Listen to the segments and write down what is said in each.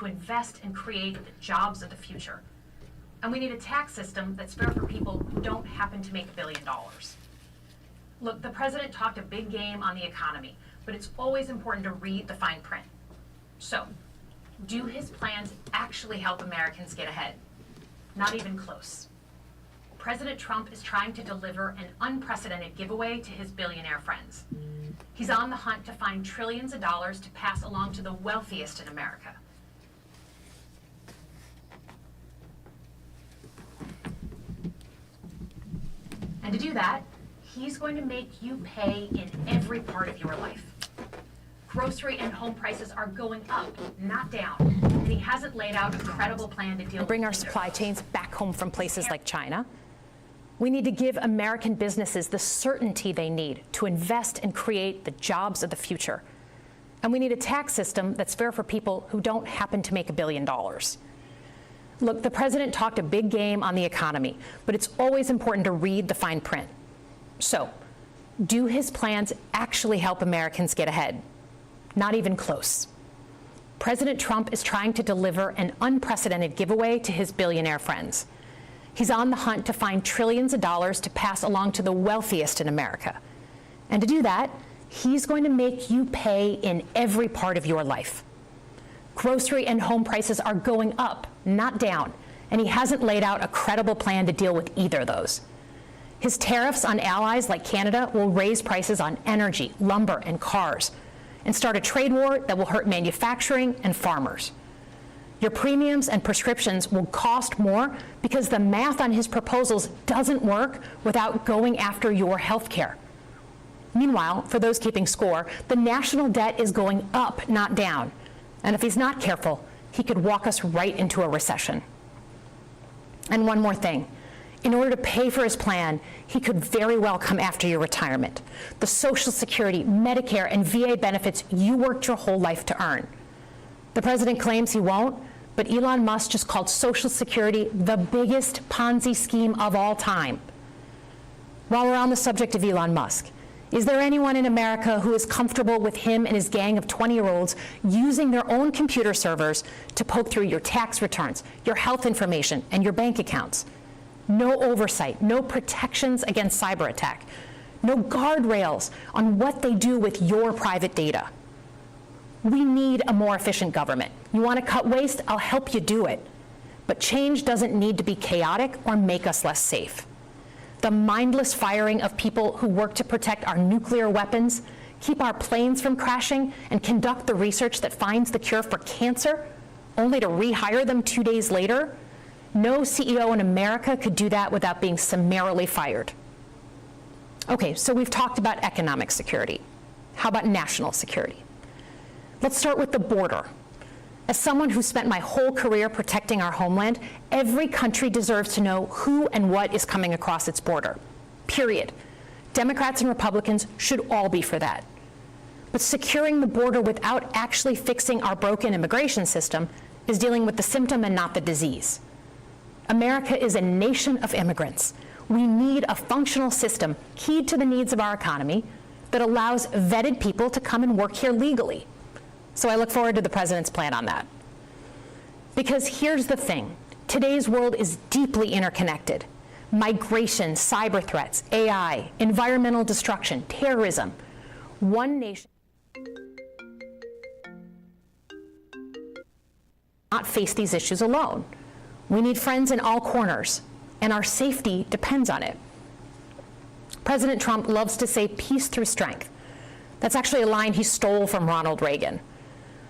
to invest and create the jobs of the future. And we need a tax system that's fair for people who don't happen to make $1 billion. Look, the president talked a big game on the economy, but it's always important to read the fine print. So, do his plans actually help Americans get ahead? Not even close. President Trump is trying to deliver an unprecedented giveaway to his billionaire friends. He's on the hunt to find trillions of dollars to pass along to the wealthiest in America. And to do that, he's going to make you pay in every part of your life. Grocery and home prices are going up, not down. And he hasn't laid out a credible plan to deal with bring our supply chains back home from places like China. We need to give American businesses the certainty they need to invest and create the jobs of the future. And we need a tax system that's fair for people who don't happen to make $1 billion. Look, the president talked a big game on the economy, but it's always important to read the fine print. So, do his plans actually help Americans get ahead? Not even close. President Trump is trying to deliver an unprecedented giveaway to his billionaire friends. He's on the hunt to find trillions of dollars to pass along to the wealthiest in America. And to do that, he's going to make you pay in every part of your life. Grocery and home prices are going up, not down, and he hasn't laid out a credible plan to deal with either of those. His tariffs on allies like Canada will raise prices on energy, lumber, and cars, and start a trade war that will hurt manufacturing and farmers. Your premiums and prescriptions will cost more because the math on his proposals doesn't work without going after your health care. Meanwhile, for those keeping score, the national debt is going up, not down. And if he's not careful, he could walk us right into a recession. And one more thing. In order to pay for his plan, he could very well come after your retirement, the Social Security, Medicare, and VA benefits you worked your whole life to earn. The president claims he won't, but Elon Musk just called Social Security the biggest Ponzi scheme of all time. While we're on the subject of Elon Musk, is there anyone in America who is comfortable with him and his gang of 20-year-olds using their own computer servers to poke through your tax returns, your health information, and your bank accounts? No oversight, no protections against cyber attack, no guardrails on what they do with your private data. We need a more efficient government. You want to cut waste? I'll help you do it. But change doesn't need to be chaotic or make us less safe. The mindless firing of people who work to protect our nuclear weapons, keep our planes from crashing, and conduct the research that finds the cure for cancer, only to rehire them 2 days later? No CEO in America could do that without being summarily fired. Okay, so we've talked about economic security. How about national security? Let's start with the border. As someone who spent my whole career protecting our homeland, every country deserves to know who and what is coming across its border. Period. Democrats and Republicans should all be for that. But securing the border without actually fixing our broken immigration system is dealing with the symptom and not the disease. America is a nation of immigrants. We need a functional system keyed to the needs of our economy that allows vetted people to come and work here legally. So I look forward to the president's plan on that. Because here's the thing, today's world is deeply interconnected. Migration, cyber threats, AI, environmental destruction, terrorism. One nation not face these issues alone. We need friends in all corners, and our safety depends on it. President Trump loves to say peace through strength. That's actually a line he stole from Ronald Reagan.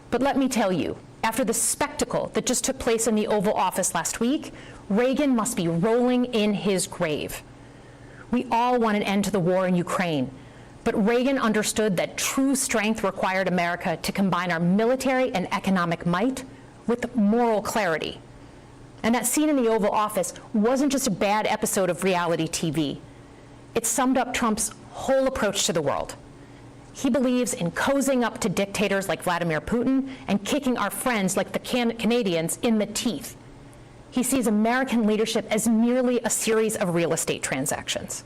But let me tell you, after the spectacle that just took place in the Oval Office last week, Reagan must be rolling in his grave. We all want an end to the war in Ukraine, but Reagan understood that true strength required America to combine our military and economic might with moral clarity. And that scene in the Oval Office wasn't just a bad episode of reality TV. It summed up Trump's whole approach to the world. He believes in cozying up to dictators like Vladimir Putin and kicking our friends like the Canadians in the teeth. He sees American leadership as merely a series of real estate transactions.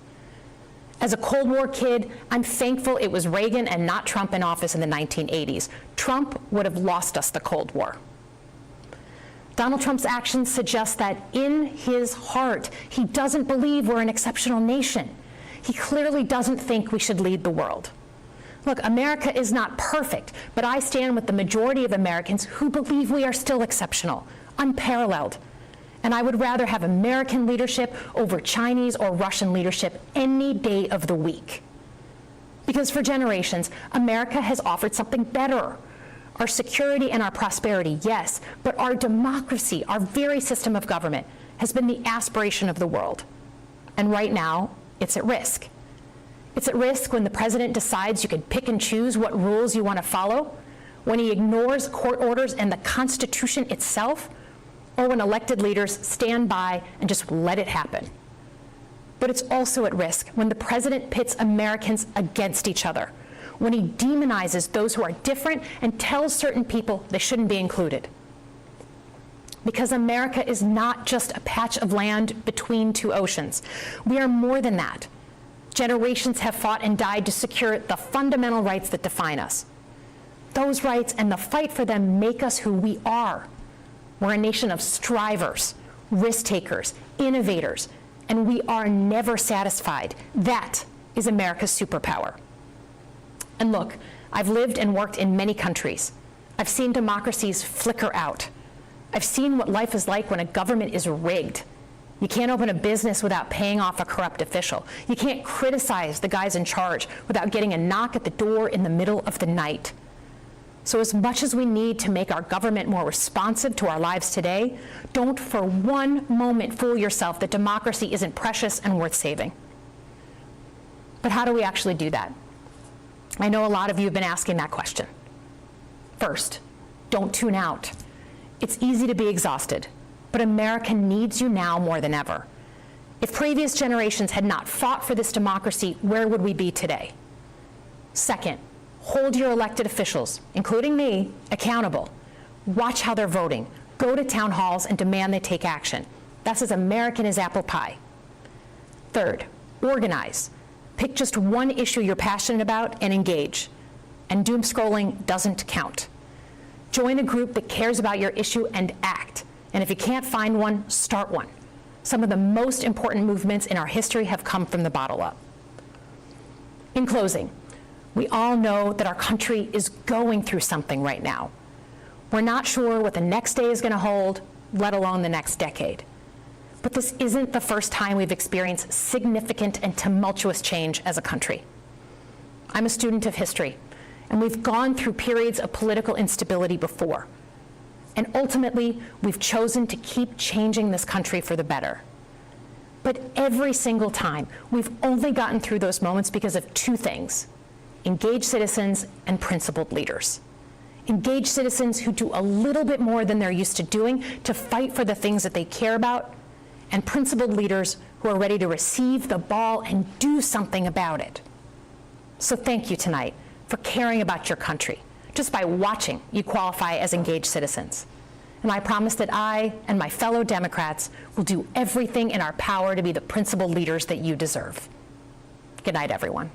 As a Cold War kid, I'm thankful it was Reagan and not Trump in office in the 1980s. Trump would have lost us the Cold War. Donald Trump's actions suggest that in his heart, he doesn't believe we're an exceptional nation. He clearly doesn't think we should lead the world. Look, America is not perfect, but I stand with the majority of Americans who believe we are still exceptional, unparalleled. And I would rather have American leadership over Chinese or Russian leadership any day of the week. Because for generations, America has offered something better. Our security and our prosperity, yes, but our democracy, our very system of government, has been the aspiration of the world. And right now, it's at risk. It's at risk when the president decides you can pick and choose what rules you want to follow, when he ignores court orders and the Constitution itself, or when elected leaders stand by and just let it happen. But it's also at risk when the president pits Americans against each other, when he demonizes those who are different and tells certain people they shouldn't be included. Because America is not just a patch of land between two oceans. We are more than that. Generations have fought and died to secure the fundamental rights that define us. Those rights and the fight for them make us who we are. We're a nation of strivers, risk takers, innovators, and we are never satisfied. That is America's superpower. And look, I've lived and worked in many countries. I've seen democracies flicker out. I've seen what life is like when a government is rigged. You can't open a business without paying off a corrupt official. You can't criticize the guys in charge without getting a knock at the door in the middle of the night. So as much as we need to make our government more responsive to our lives today, don't for one moment fool yourself that democracy isn't precious and worth saving. But how do we actually do that? I know a lot of you have been asking that question. First, don't tune out. It's easy to be exhausted, but America needs you now more than ever. If previous generations had not fought for this democracy, where would we be today? Second, hold your elected officials, including me, accountable. Watch how they're voting. Go to town halls and demand they take action. That's as American as apple pie. Third, organize. Pick just one issue you're passionate about and engage. And doom scrolling doesn't count. Join a group that cares about your issue and act. And if you can't find one, start one. Some of the most important movements in our history have come from the bottom up. In closing, we all know that our country is going through something right now. We're not sure what the next day is going to hold, let alone the next decade. But this isn't the first time we've experienced significant and tumultuous change as a country. I'm a student of history, and we've gone through periods of political instability before. And ultimately, we've chosen to keep changing this country for the better. But every single time, we've only gotten through those moments because of two things: engaged citizens and principled leaders. Engaged citizens who do a little bit more than they're used to doing to fight for the things that they care about, and principled leaders who are ready to receive the ball and do something about it. So thank you tonight for caring about your country. Just by watching, you qualify as engaged citizens. And I promise that I and my fellow Democrats will do everything in our power to be the principled leaders that you deserve. Good night, everyone.